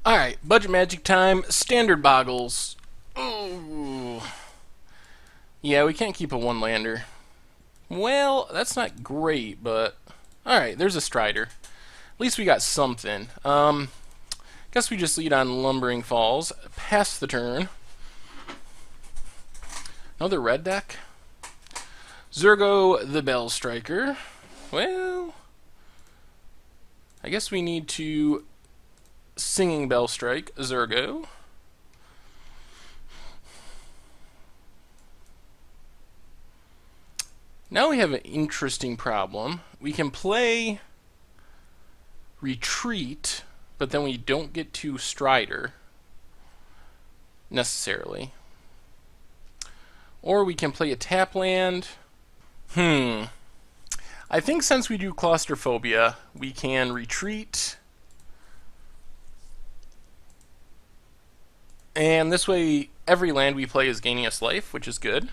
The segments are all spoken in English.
Alright, budget magic time. Standard Bogles. Ooh. Yeah, we can't keep a one-lander. Well, that's not great, but... Alright, there's a Strider. At least we got something. Guess we just lead on Lumbering Falls. Pass the turn. Another red deck. Zurgo the Bell Striker. Well... I guess we need to... Singing Bell Strike, Zurgo. Now we have an interesting problem. We can play Retreat, but then we don't get to Strider necessarily. Or we can play a tap land. I think since we do Claustrophobia, we can Retreat. And this way, every land we play is gaining us life, which is good.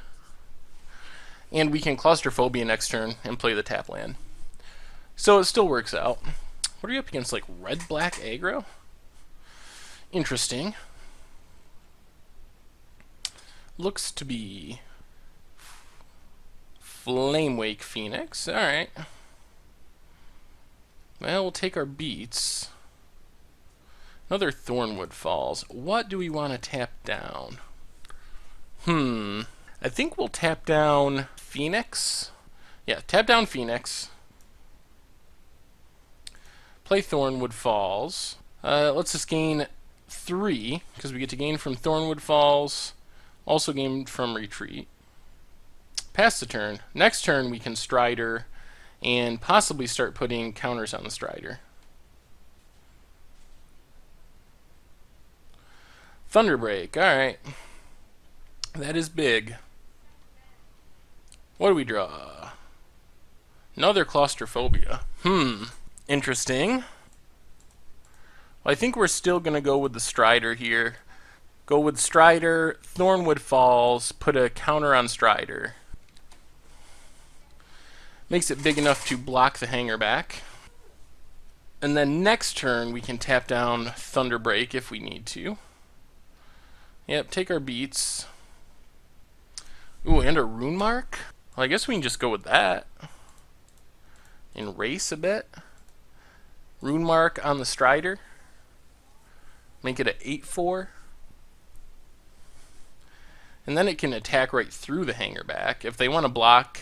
And we can Claustrophobia next turn and play the tap land. So it still works out. What are you up against, like red-black aggro? Interesting. Looks to be Flamewake Phoenix. Alright. Well, we'll take our beats. Another Thornwood Falls. What do we want to tap down? I think we'll tap down Phoenix. Yeah, tap down Phoenix. Play Thornwood Falls. Let's just gain 3, because we get to gain from Thornwood Falls. Also gain from Retreat. Pass the turn. Next turn we can Strider and possibly start putting counters on the Strider. Thunderbreak, alright. That is big. What do we draw? Another Claustrophobia. Interesting. Well, I think we're still going to go with the Strider here. Go with Strider, Thornwood Falls, put a counter on Strider. Makes it big enough to block the hanger back. And then next turn we can tap down Thunderbreak if we need to. Yep, take our beats. Ooh, and a Rune Mark? Well, I guess we can just go with that. And race a bit. Rune Mark on the Strider. Make it a 8/4. And then it can attack right through the hanger back. If they want to block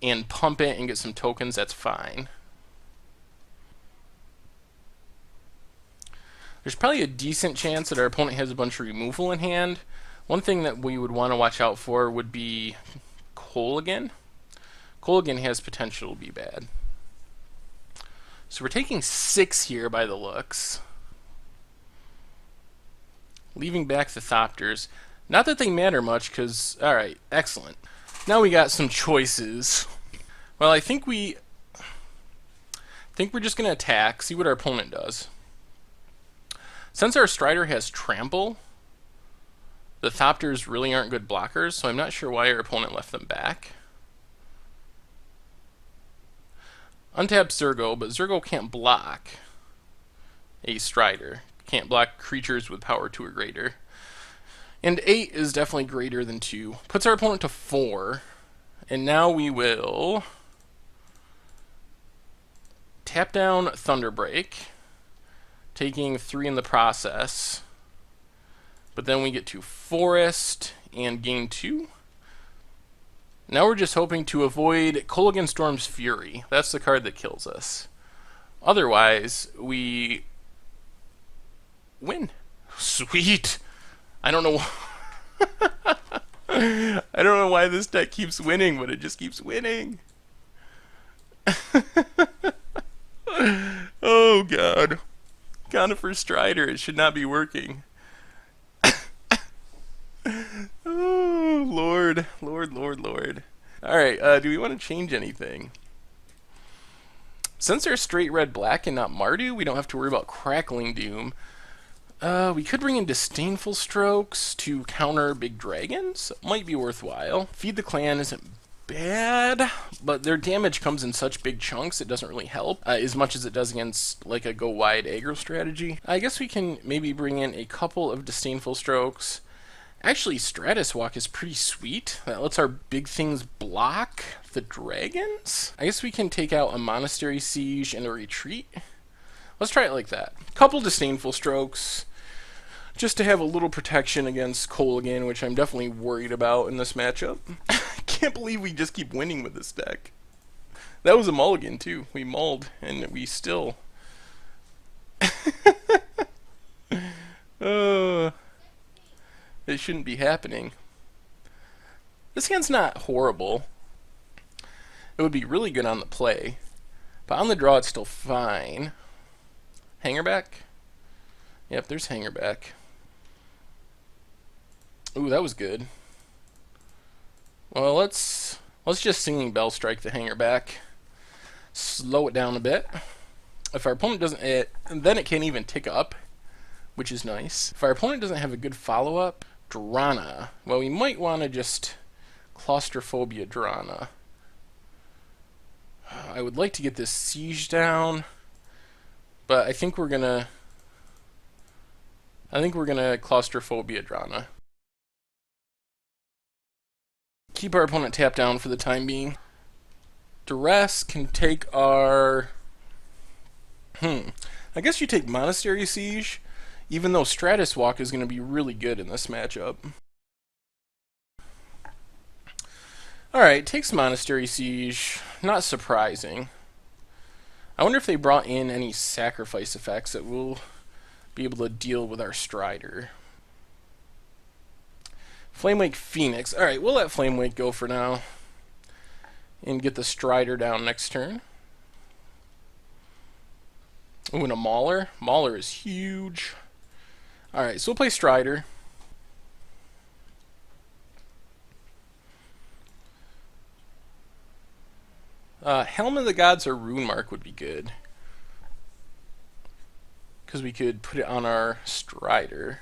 and pump it and get some tokens, that's fine. There's probably a decent chance that our opponent has a bunch of removal in hand. One thing that we would want to watch out for would be Kolaghan. Kolaghan has potential to be bad. So we're taking 6 here by the looks. Leaving back the Thopters. Not that they matter much, because... Alright, excellent. Now we got some choices. Well, I think we're just going to attack, see what our opponent does. Since our Strider has Trample, the Thopters really aren't good blockers, so I'm not sure why our opponent left them back. Untap Zurgo, but Zurgo can't block a Strider. Can't block creatures with power 2 or greater. And 8 is definitely greater than 2. Puts our opponent to 4. And now we will tap down Thunderbreak, taking 3 in the process. But then we get to Forest and gain 2. Now we're just hoping to avoid Kolaghan Storm's Fury. That's the card that kills us. Otherwise, we win. Sweet. I don't know. I don't know why this deck keeps winning, but it just keeps winning. Oh god. Conifer Strider, it should not be working. Oh, Lord. Lord, Lord, Lord. Alright, do we want to change anything? Since they're straight red-black and not Mardu, we don't have to worry about Crackling Doom. We could bring in Disdainful Strokes to counter big dragons. Might be worthwhile. Feed the Clan isn't bad, but their damage comes in such big chunks it doesn't really help as much as it does against like a go wide aggro strategy. I guess we can maybe bring in a couple of disdainful strokes. Actually, Stratus Walk is pretty sweet. That lets our big things block the dragons. I guess we can take out a Monastery Siege and a Retreat. Let's try it like that. Couple disdainful strokes, just to have a little protection against Kolaghan, which I'm definitely worried about in this matchup. I can't believe we just keep winning with this deck. That was a mulligan, too. We mulled, and we still... It shouldn't be happening. This hand's not horrible. It would be really good on the play. But on the draw, it's still fine. Hangerback? Yep, there's Hangerback. Ooh, that was good. Well, let's just Singing Bell strike the Hangerback. Slow it down a bit. If our opponent doesn't... then it can't even tick up, which is nice. If our opponent doesn't have a good follow-up, Drana. Well, we might want to just Claustrophobia Drana. I would like to get this Siege down, but I think we're gonna Claustrophobia Drana. Keep our opponent tapped down for the time being. Duress can take our... I guess you take Monastery Siege, even though Stratus Walk is going to be really good in this matchup. Alright, takes Monastery Siege. Not surprising. I wonder if they brought in any sacrifice effects that will be able to deal with our Strider. Flamewake Phoenix. Alright, we'll let Flamewake go for now. And get the Strider down next turn. Ooh, and a Mauler. Mauler is huge. Alright, so we'll play Strider. Helm of the Gods or Rune Mark would be good. Because we could put it on our Strider.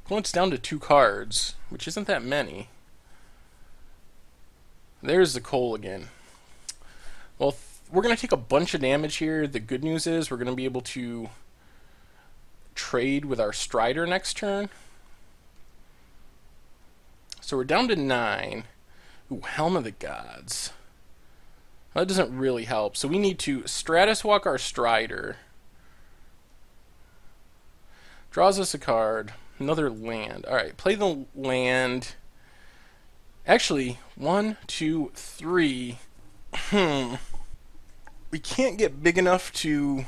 Well, it's down to 2 cards, which isn't that many. There's the Kolaghan. Well, we're going to take a bunch of damage here. The good news is we're going to be able to trade with our Strider next turn. So we're down to 9. Ooh, Helm of the Gods. That doesn't really help. So we need to Stratus Walk our Strider. Draws us a card. Another land. Alright, play the land. Actually, 1, 2, 3. We can't get big enough to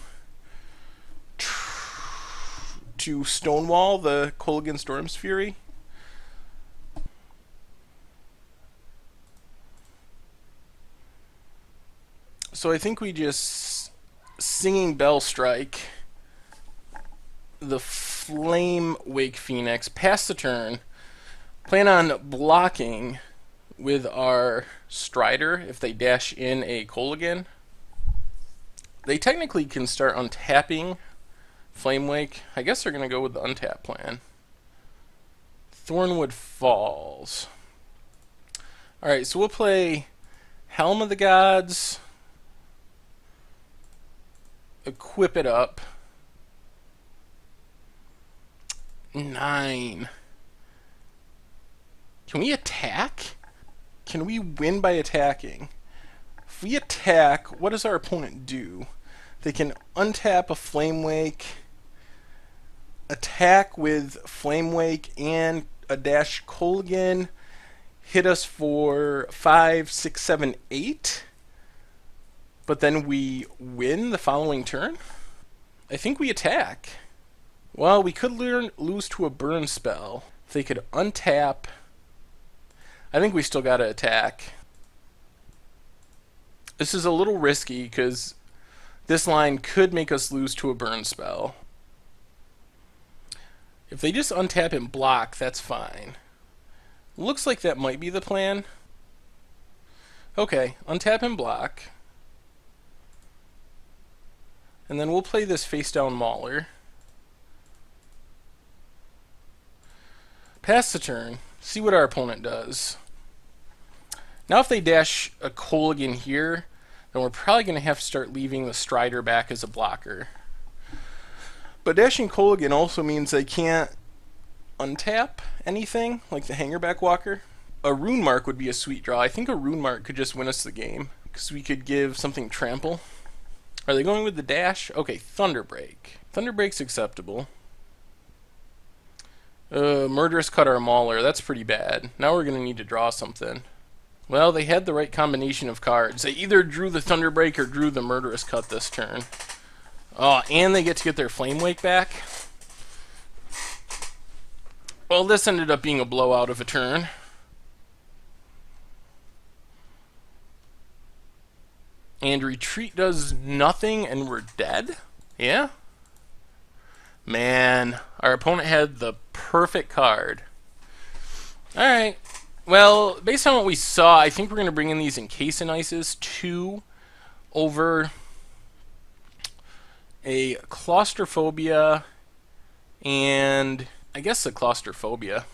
stonewall the Kolaghan Storm's Fury. So I think we just Singing Bell strike the Flamewake Phoenix, pass the turn, plan on blocking with our Strider if they dash in a Kolaghan. They technically can start untapping Flamewake. I guess they're going to go with the untap plan. Thornwood Falls. Alright, so we'll play Helm of the Gods. Equip it up. 9. Can we attack? Can we win by attacking? If we attack, what does our opponent do? They can untap a Flamewake, attack with Flamewake and a dash Kolaghan, hit us for 5, 6, 7, 8, but then we win the following turn? I think we attack. Well, we could lose to a burn spell. If they could untap, I think we still gotta attack. This is a little risky because this line could make us lose to a burn spell. If they just untap and block, that's fine. Looks like that might be the plan. Okay, untap and block. And then we'll play this face down Mauler. Pass the turn. See what our opponent does. Now if they dash a Kolaghan here, then we're probably going to have to start leaving the Strider back as a blocker. But dashing Kolaghan also means they can't untap anything, like the Hangerback Walker. A Rune Mark would be a sweet draw. I think a Rune Mark could just win us the game, because we could give something trample. Are they going with the dash? Okay, Thunderbreak. Thunderbreak's acceptable. Murderous Cut our Mauler. That's pretty bad. Now we're going to need to draw something. Well, they had the right combination of cards. They either drew the Thunderbreak or drew the Murderous Cut this turn. Oh, and they get to get their Flame Wake back. Well, this ended up being a blowout of a turn. And retreat does nothing and we're dead? Yeah? Man, our opponent had the perfect card. Alright. Well, based on what we saw, I think we're going to bring in these Encase and Ices 2 over a Claustrophobia and I guess a Claustrophobia.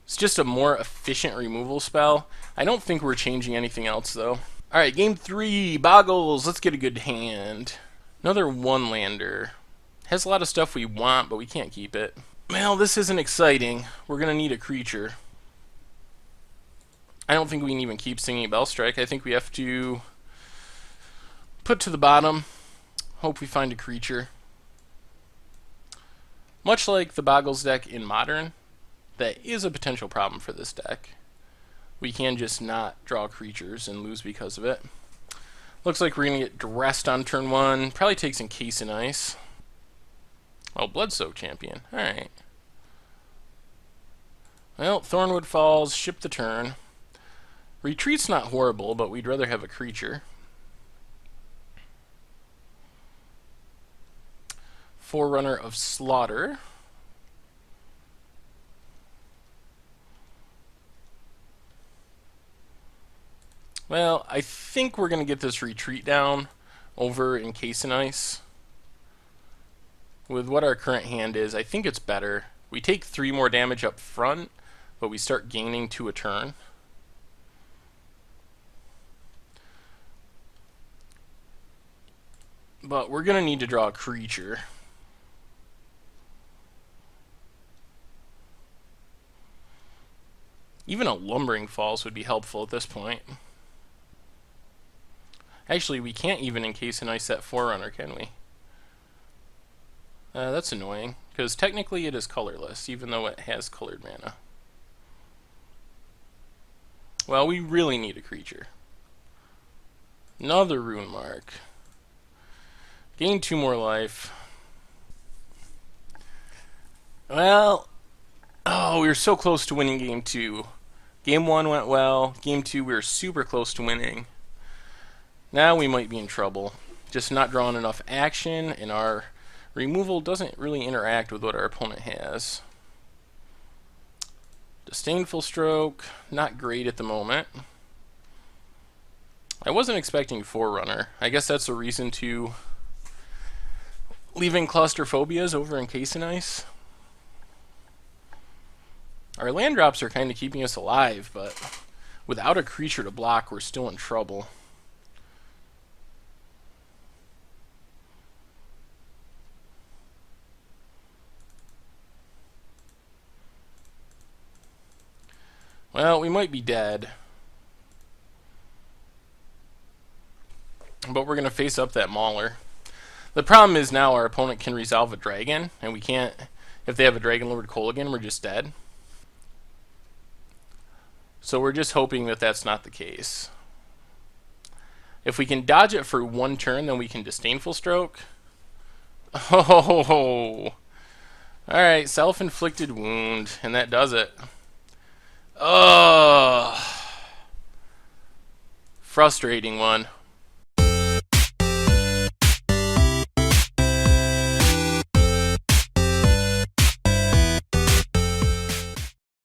It's just a more efficient removal spell. I don't think we're changing anything else though. Alright, game 3, Bogles. Let's get a good hand. Another one-lander. Has a lot of stuff we want, but we can't keep it. Well, this isn't exciting. We're going to need a creature. I don't think we can even keep Singing Bellstrike. I think we have to put to the bottom. Hope we find a creature. Much like the Bogles deck in Modern, that is a potential problem for this deck. We can just not draw creatures and lose because of it. Looks like we're going to get dressed on turn 1. Probably takes Encase and Ice. Oh, Bloodsoak Champion. Alright. Well, Thornwood falls. Ship the turn. Retreat's not horrible, but we'd rather have a creature. Forerunner of Slaughter. Well, I think we're going to get this retreat down over Encase and Ice. With what our current hand is, I think it's better. We take 3 more damage up front, but we start gaining 2 a turn. But we're going to need to draw a creature. Even a Lumbering Falls would be helpful at this point. Actually, we can't even Encase and Ice that Forerunner, can we? That's annoying, because technically it is colorless, even though it has colored mana. Well, we really need a creature. Another Rune Mark. Gain 2 more life. Well, oh, we were so close to winning game 2. Game 1 went well. Game 2, we were super close to winning. Now we might be in trouble. Just not drawing enough action, and our removal doesn't really interact with what our opponent has. Disdainful Stroke, not great at the moment. I wasn't expecting Forerunner. I guess that's a reason to leaving Claustrophobias over Encase and Ice. Our land drops are kind of keeping us alive, but without a creature to block, we're still in trouble. Well, we might be dead. But we're going to face up that Mauler. The problem is now our opponent can resolve a dragon, and we can't. If they have a Dragon Lord Kolaghan, we're just dead. So we're just hoping that that's not the case. If we can dodge it for 1 turn, then we can Disdainful Stroke. Oh! Alright, Self-Inflicted Wound, and that does it. Ugh. Frustrating one.